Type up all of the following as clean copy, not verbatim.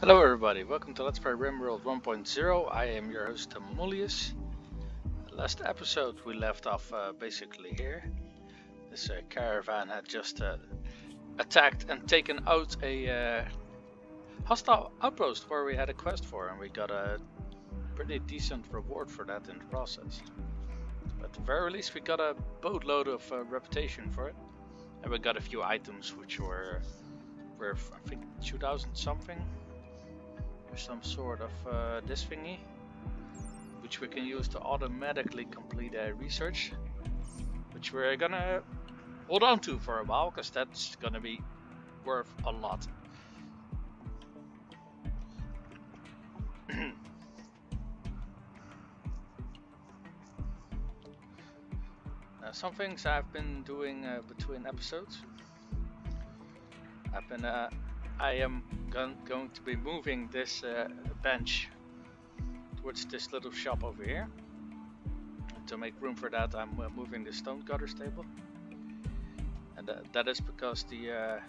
Hello everybody, welcome to Let's Play Rimworld 1.0. I am your host Amulius. Last episode we left off basically here. This caravan had just attacked and taken out a hostile outpost where we had a quest for, and we got a pretty decent reward for that in the process. At the very least we got a boatload of reputation for it, and we got a few items which were worth I think 2,000 something. Some sort of this thingy, which we can use to automatically complete a research, which we're gonna hold on to for a while, because that's gonna be worth a lot. Some things I've been doing between episodes. I am going to be moving this bench towards this little shop over here. And to make room for that, I'm moving the stone cutter's table, and that is because the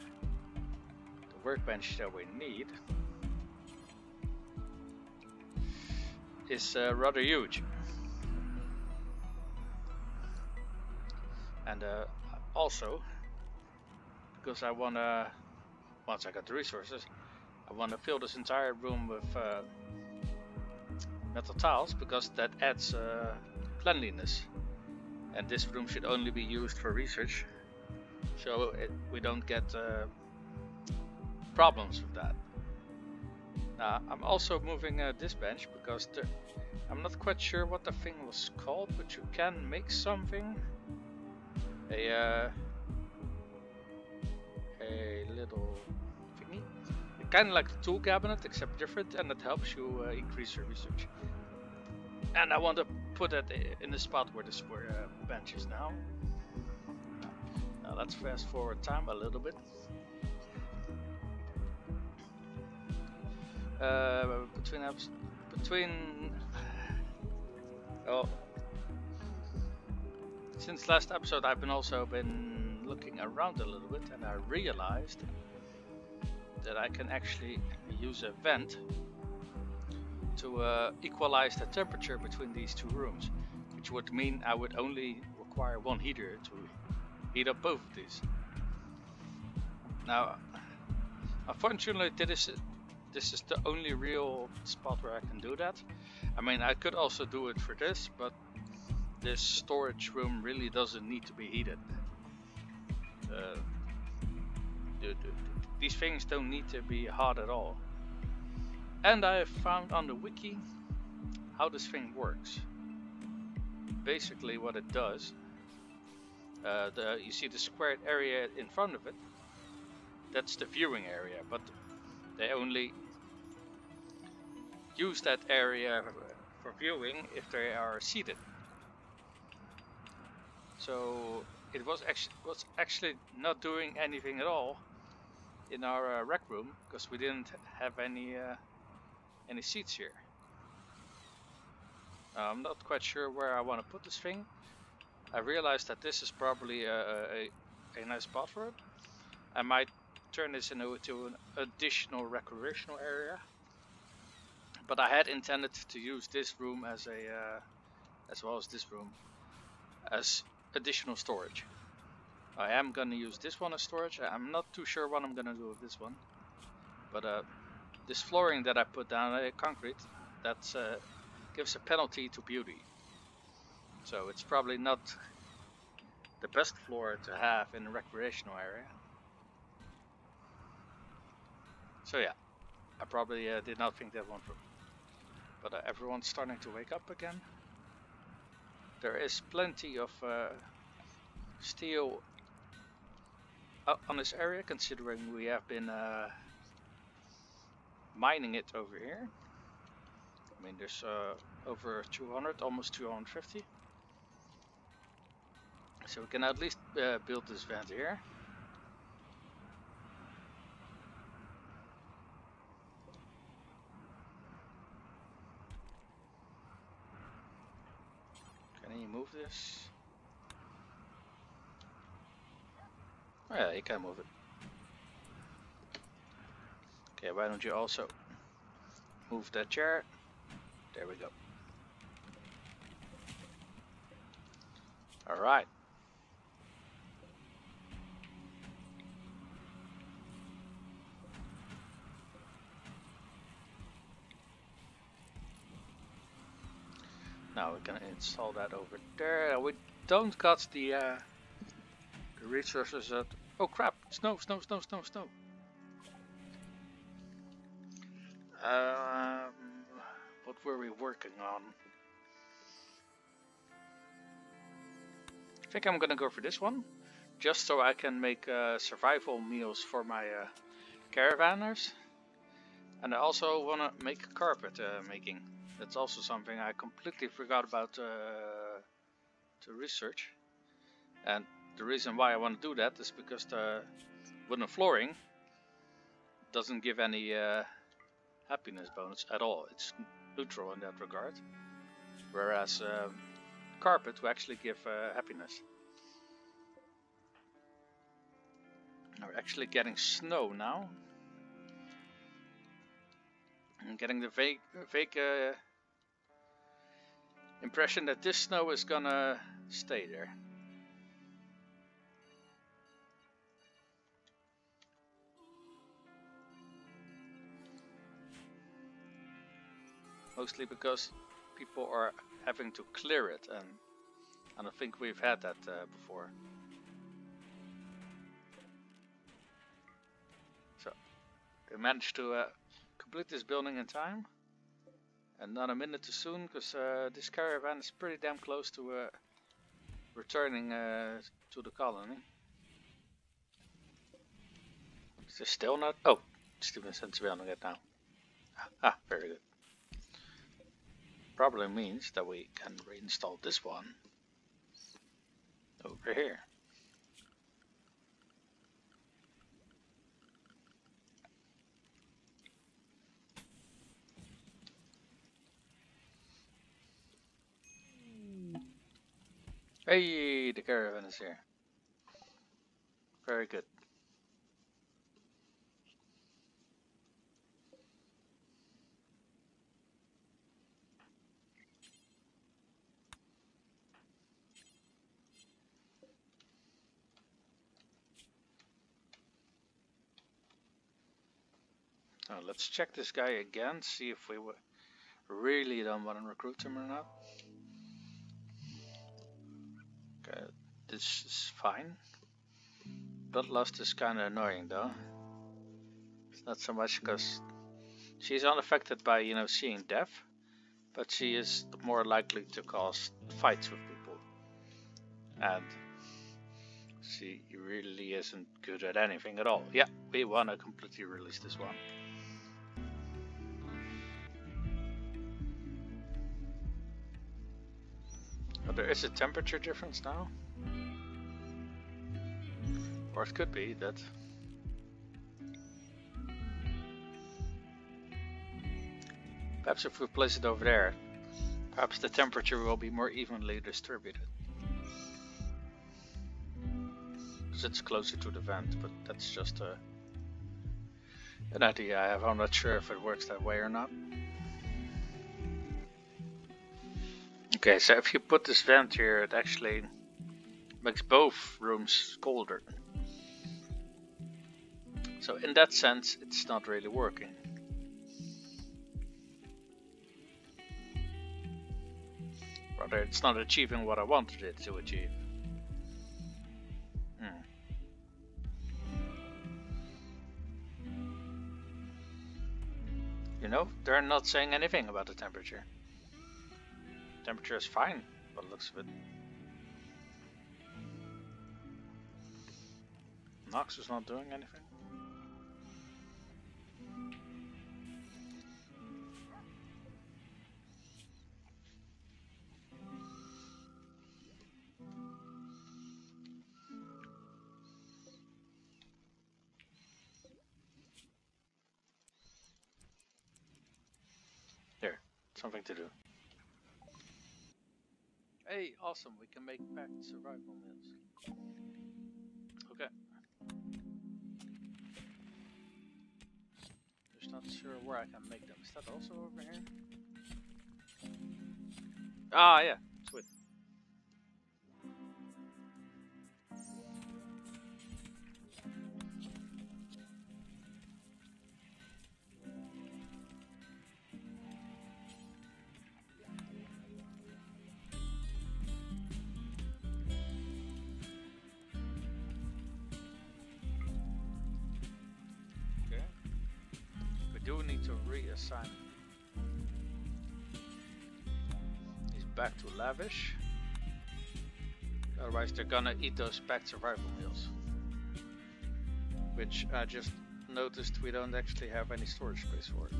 workbench that we need is rather huge, and also because I wanna. Once I got the resources, I want to fill this entire room with metal tiles, because that adds cleanliness, and this room should only be used for research, so we don't get problems with that. Now I'm also moving this bench because I'm not quite sure what the thing was called, but you can make something, a little thingy, kind of like the tool cabinet except different, and it helps you increase your research. And I want to put that in the spot where this bench is now. Now let's fast forward time a little bit. Well, since last episode I've been looking around a little bit, and I realized that I can actually use a vent to equalize the temperature between these two rooms, which would mean I would only require one heater to heat up both of these. Now, unfortunately, this is the only real spot where I can do that. I mean, I could also do it for this, but this storage room really doesn't need to be heated. These things don't need to be hot at all. And I have found on the wiki how this thing works. Basically what it does, you see the squared area in front of it, that's the viewing area, but they only use that area for viewing if they are seated. So it was actually not doing anything at all in our rec room, because we didn't have any seats here. I'm not quite sure where I want to put this thing. I realized that this is probably a nice spot for it. I might turn this into an additional recreational area, but I had intended to use this room as as well as this room as additional storage. I am going to use this one as storage. I'm not too sure what I'm going to do with this one, but this flooring that I put down, concrete, that gives a penalty to beauty, so it's probably not the best floor to have in a recreational area. So yeah, I probably did not think that one through, but everyone's starting to wake up again. There is plenty of steel on this area, considering we have been mining it over here. I mean, there's over 200, almost 250. So we can at least build this vent here. Can you move this? Oh yeah, you can move it. Okay, why don't you also Move that chair. There we go. Alright. Now we're gonna install that over there. We don't got the resources that... Oh crap! Snow, snow, snow, snow, snow. What were we working on? I think I'm gonna go for this one, just so I can make survival meals for my caravanners. And I also wanna make carpet making. That's also something I completely forgot about to research. And the reason why I want to do that is because the wooden flooring doesn't give any happiness bonus at all. It's neutral in that regard. Whereas carpet will actually give happiness. We're actually getting snow now. I'm getting the vague impression that this snow is gonna stay there. Mostly because people are having to clear it, and I don't think we've had that before. So we managed to complete this building in time, and not a minute too soon, because this caravan is pretty damn close to returning to the colony. Is this still not? Oh, Steven sends me on it now. Ah, very good. Probably means that we can reinstall this one over here. Hey, the caravan is here. Very good. Now let's check this guy again, see if we really don't want to recruit him or not. Okay, this is fine. Bloodlust is kind of annoying though. It's not so much because she's unaffected by, you know, seeing death, but she is more likely to cause fights with people. And she really isn't good at anything at all. Yeah, we want to completely release this one. Oh, there is a temperature difference now. Or it could be that perhaps if we place it over there, perhaps the temperature will be more evenly distributed. Because it's closer to the vent, but that's just an idea I have. I'm not sure if it works that way or not. Okay, so if you put this vent here, it actually makes both rooms colder. So in that sense, it's not really working. Rather, it's not achieving what I wanted it to achieve. You know, they're not saying anything about the temperature. Temperature is fine, by the looks of it. Nox is not doing anything. There, something to do. Hey, awesome, we can make packed survival meals. Okay. Just not sure where I can make them. Is that also over here? Ah, yeah. Sweet. Okay. We do need to reassign. He's back to lavish. Otherwise they're gonna eat those packed survival meals. Which I just noticed we don't actually have any storage space for it.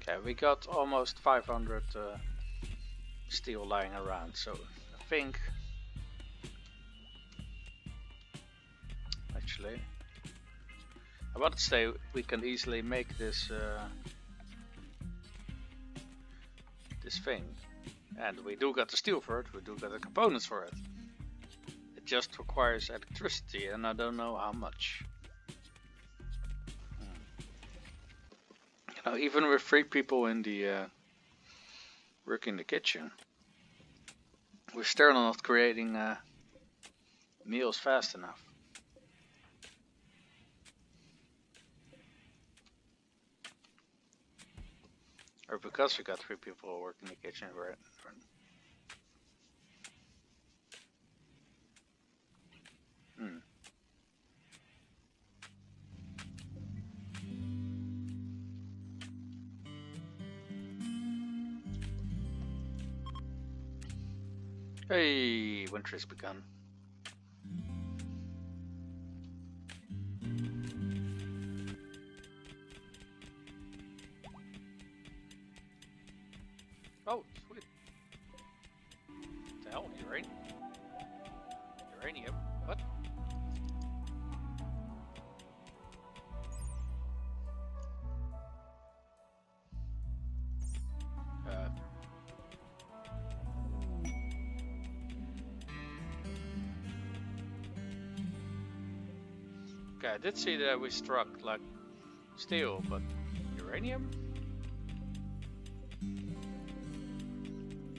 Okay, we got almost 500 steel lying around, so I think actually I want to say we can easily make this this thing, and we do got the steel for it, we do got the components for it. It just requires electricity, and I don't know how much. You know, even with 3 people in the working the kitchen, we're still not creating meals fast enough. Or because we got 3 people working the kitchen, we're Hey, winter has begun. Oh, sweet. What the hell, uranium? Uranium? What? Okay, I did see that we struck like steel, but uranium?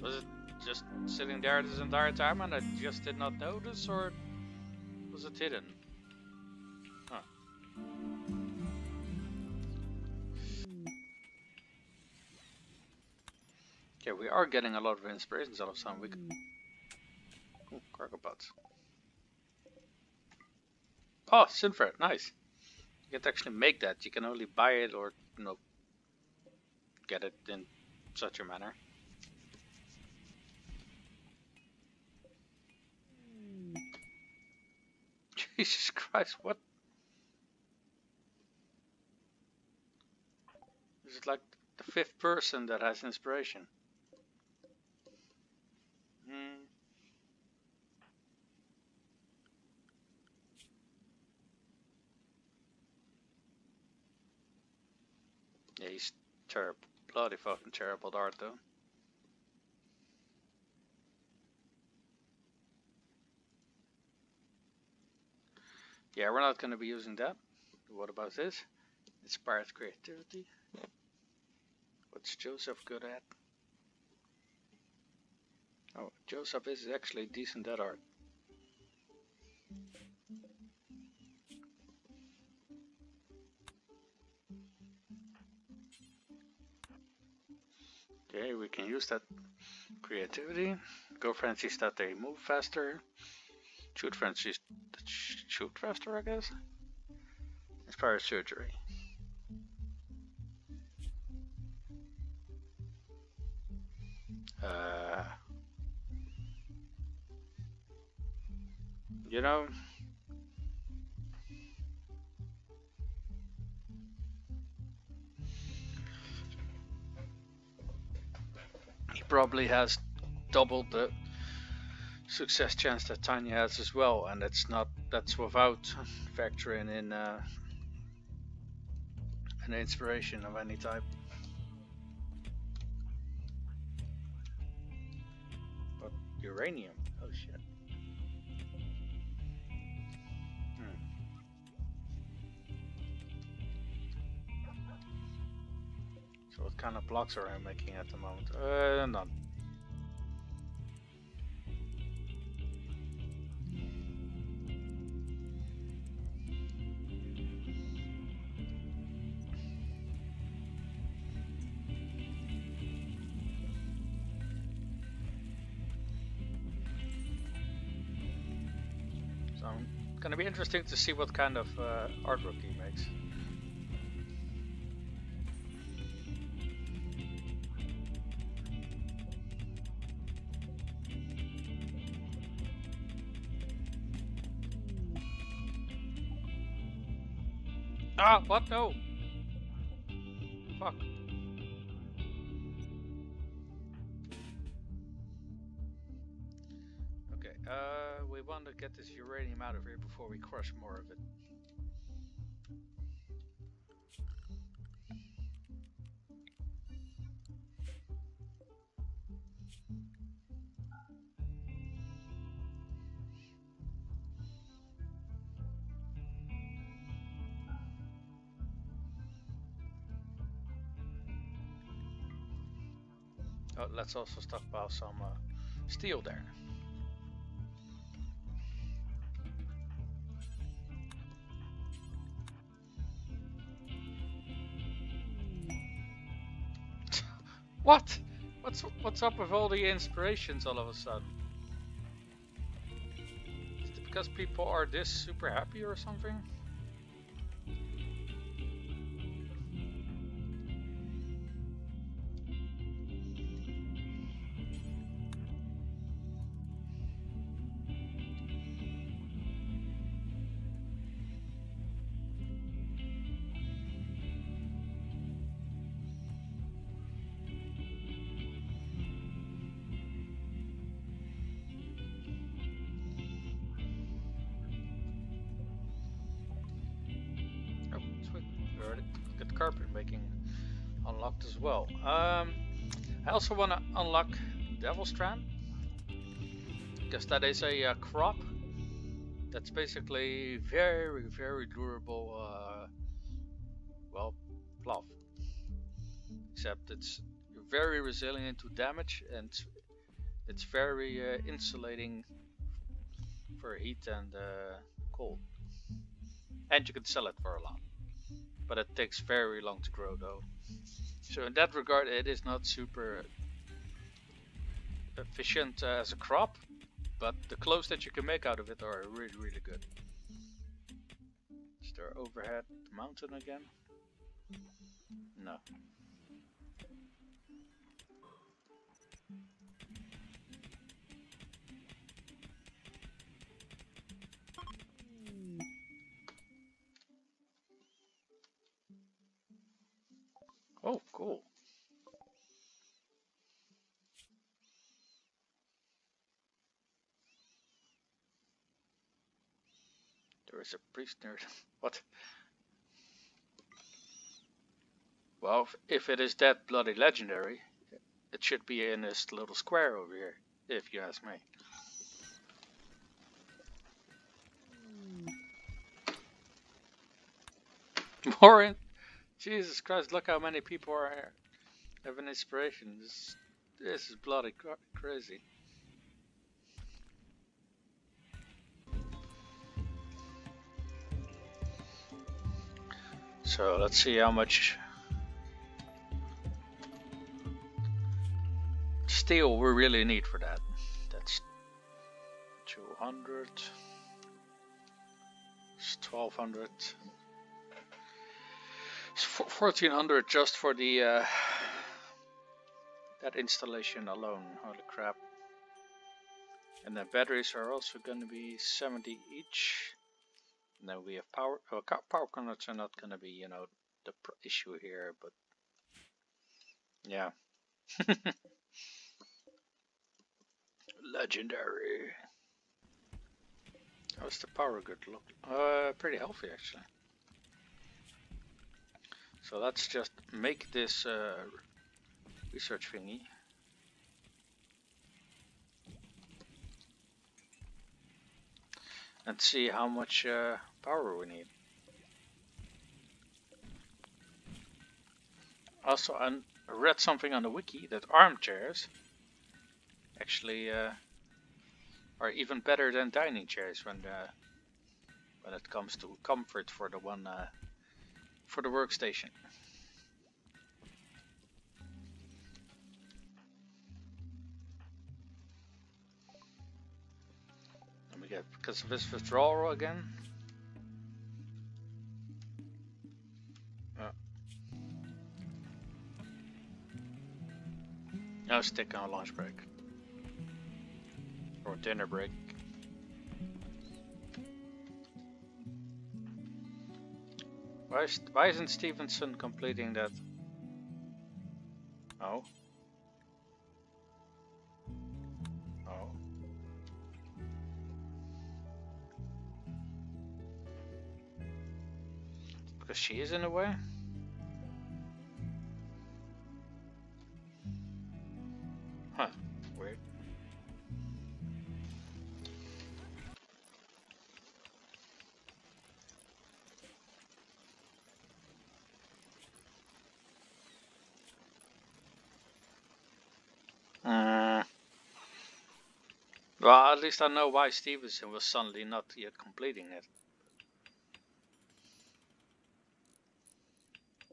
Was it just sitting there this entire time and I just did not notice, or was it hidden? Huh. Okay, we are getting a lot of inspirations out of some. We can... Ooh, cargo pods. Oh, synthret, nice. You can't actually make that. You can only buy it or, you know, get it in such a manner. Jesus Christ, what? This is like the 5th person that has inspiration. Yeah, he's terrible. Bloody fucking terrible at art, though. Yeah, we're not going to be using that. What about this? Inspired creativity. What's Joseph good at? Oh, Joseph is actually decent at art. Okay, we can use that creativity. Go frenzies that they move faster. Shoot frenzies that shoot faster, I guess. Inspired surgery. You know, he probably has doubled the success chance that Tiny has as well, and that's without factoring in an inspiration of any type. But uranium, oh shit. kind of blocks are I making at the moment? None. So it's gonna be interesting to see what kind of artwork he makes. Ah, what? No! Fuck. Okay, we want to get this uranium out of here before we crush more of it. Oh, let's also stockpile some steel there. What? What's up with all the inspirations all of a sudden? Is it because people are this super happy or something? Carpet making unlocked as well. I also want to unlock Devil Strand, because that is a crop that's basically very durable, well, fluff. Except it's very resilient to damage, and it's very insulating for heat and cold. And you can sell it for a lot. But it takes very long to grow though. So in that regard it is not super efficient as a crop, but the clothes that you can make out of it are really good. Is there overhead the mountain again? No. Oh, cool. There is a priest near. What? Well, if it is that bloody legendary, it should be in this little square over here, if you ask me. More in. Jesus Christ, look how many people are here. Having inspiration. This is bloody crazy. So let's see how much steel we really need for that. That's 200. It's 1200. It's 1400 just for the that installation alone. Holy crap. And the batteries are also going to be 70 each. And then we have power. Well, power conducts are not going to be, you know, the issue here, but yeah. Legendary. How's the power grid look? Pretty healthy actually. So let's just make this research thingy. And see how much power we need. Also, I read something on the wiki that armchairs actually are even better than dining chairs when it comes to comfort for the for the workstation. Let me get because of this withdrawal again. Now stick on a lunch break or dinner break. Why isn't Stevenson completing that? Oh. Oh. Because she is in the way? Huh. Weird. Well, at least I know why Stevenson was suddenly not yet completing it.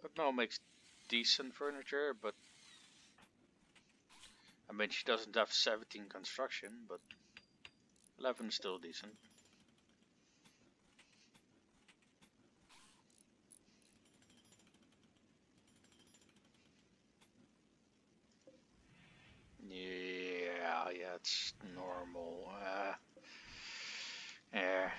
But no, makes decent furniture, but I mean she doesn't have 17 construction, but 11 is still decent. Yeah, it's normal. Eh.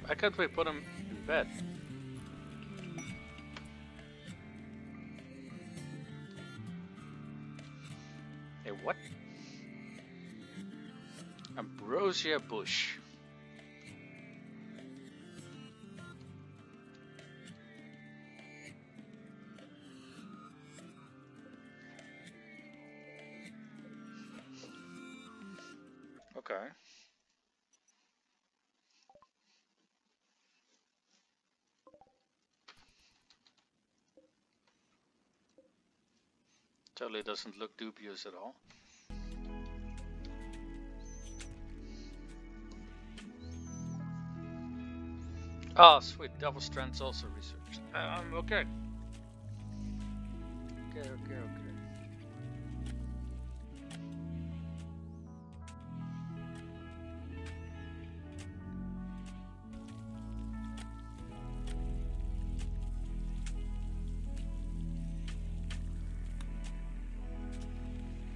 Why can't we put him in bed? Hey, what? Ambrosia bush. Okay. Totally doesn't look dubious at all. Oh, sweet. Double strands also researched. Okay. Okay.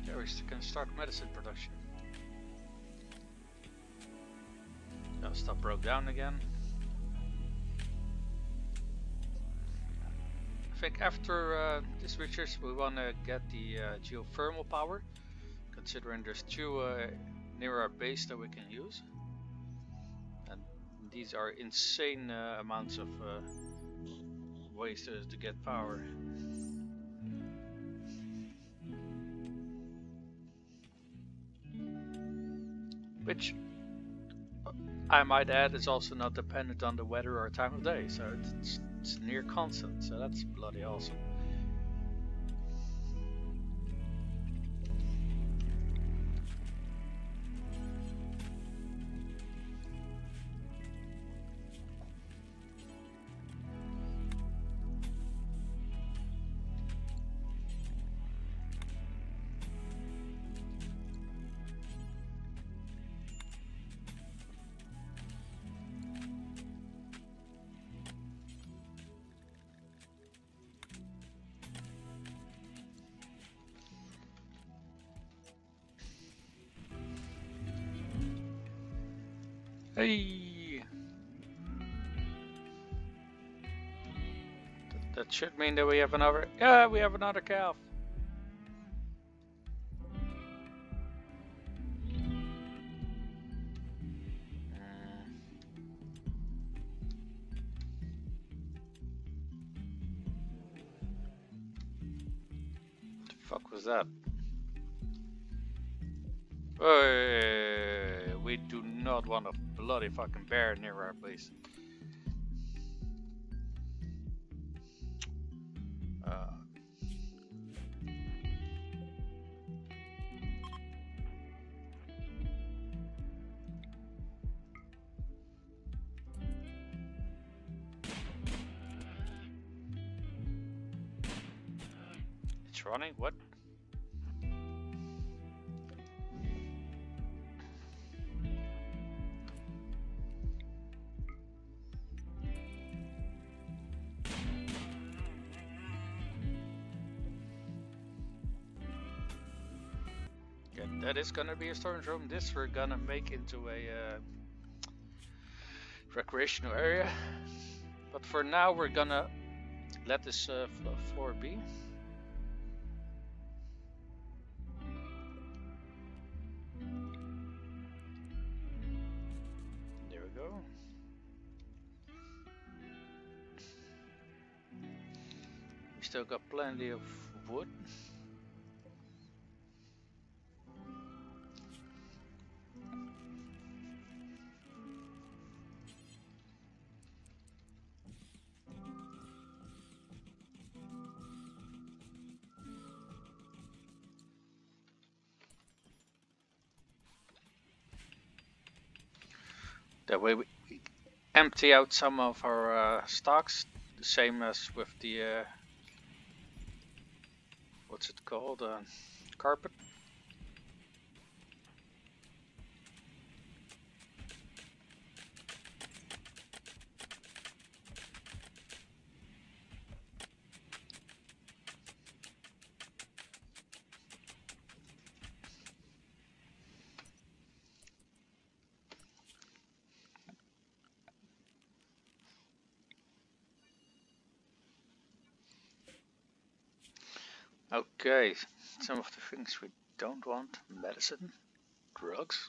Yeah, we can start medicine production. Now stuff broke down again. I think after this research we want to get the geothermal power, considering there's two near our base that we can use, and these are insane amounts of ways to get power. Which I might add is also not dependent on the weather or time of day, so it's near constant, so that's bloody awesome. Hey! That should mean that we have another... Yeah, we have another calf. What the fuck was that? Hey, we do not want a bloody fucking bear near our place. It's running? What? Yeah, that is gonna be a storage room. This we're gonna make into a recreational area. But for now we're gonna let this floor be. There we go. We still got plenty of wood. That way we empty out some of our stocks, the same as with the what's it called, carpet. Okay, some of the things we don't want: medicine, drugs.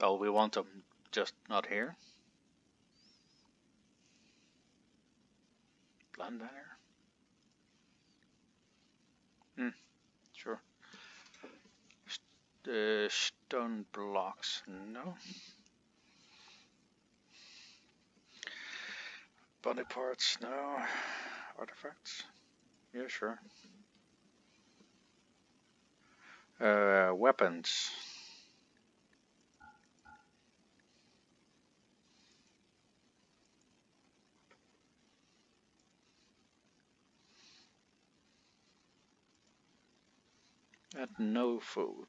Well, we want them, just not here. Plant banner. Sure. The stone blocks, no. Body parts, no. Artifacts. Yeah, sure. Weapons. And no food.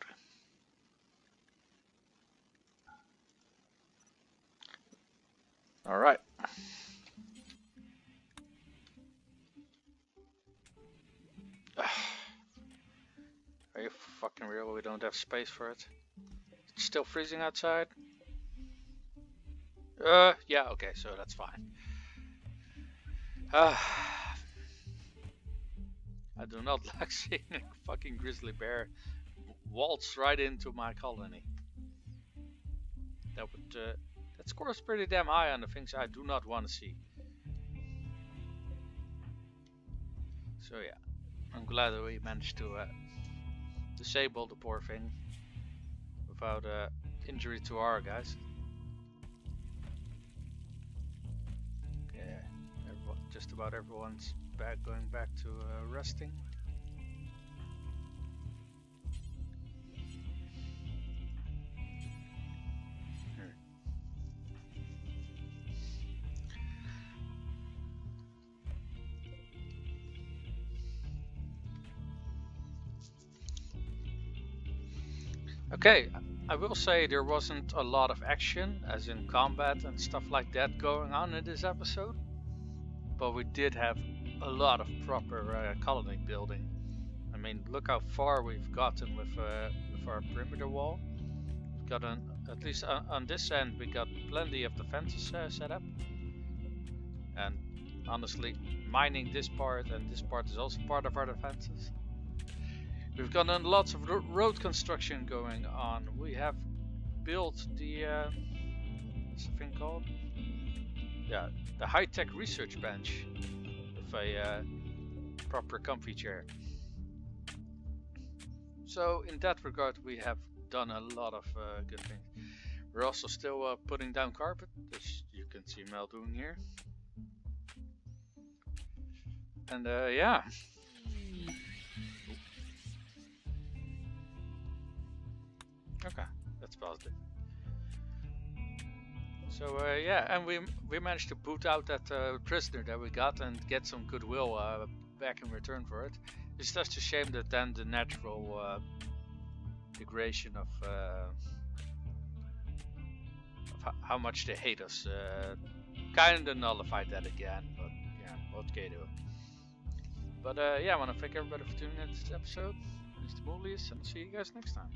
All right. Are you fucking real? We don't have space for it. It's still freezing outside? Yeah, okay, so that's fine. I do not like seeing a fucking grizzly bear waltz right into my colony. That would, that scores pretty damn high on the things I do not want to see. So yeah, I'm glad that we managed to disable the poor thing without injury to our guys. Yeah, just about everyone's going back to resting. Okay, I will say there wasn't a lot of action, as in combat and stuff like that, going on in this episode. But we did have a lot of proper colony building. I mean, look how far we've gotten with our perimeter wall. We've got at least on this end, we got plenty of defenses set up. And honestly, mining this part and this part is also part of our defenses. We've got lots of road construction going on. We have built the what's the thing called? Yeah, the high-tech research bench with a proper comfy chair. So in that regard, we have done a lot of good things. We're also still putting down carpet, as you can see Mel doing here. And yeah. Okay, that's positive. So yeah, and we managed to boot out that prisoner that we got and get some goodwill back in return for it. It's just a shame that then the natural degradation of how much they hate us kind of nullified that again. But yeah, what can you do? But yeah, I want to thank everybody for tuning in to this episode. Mr. Mullius, and I'll see you guys next time.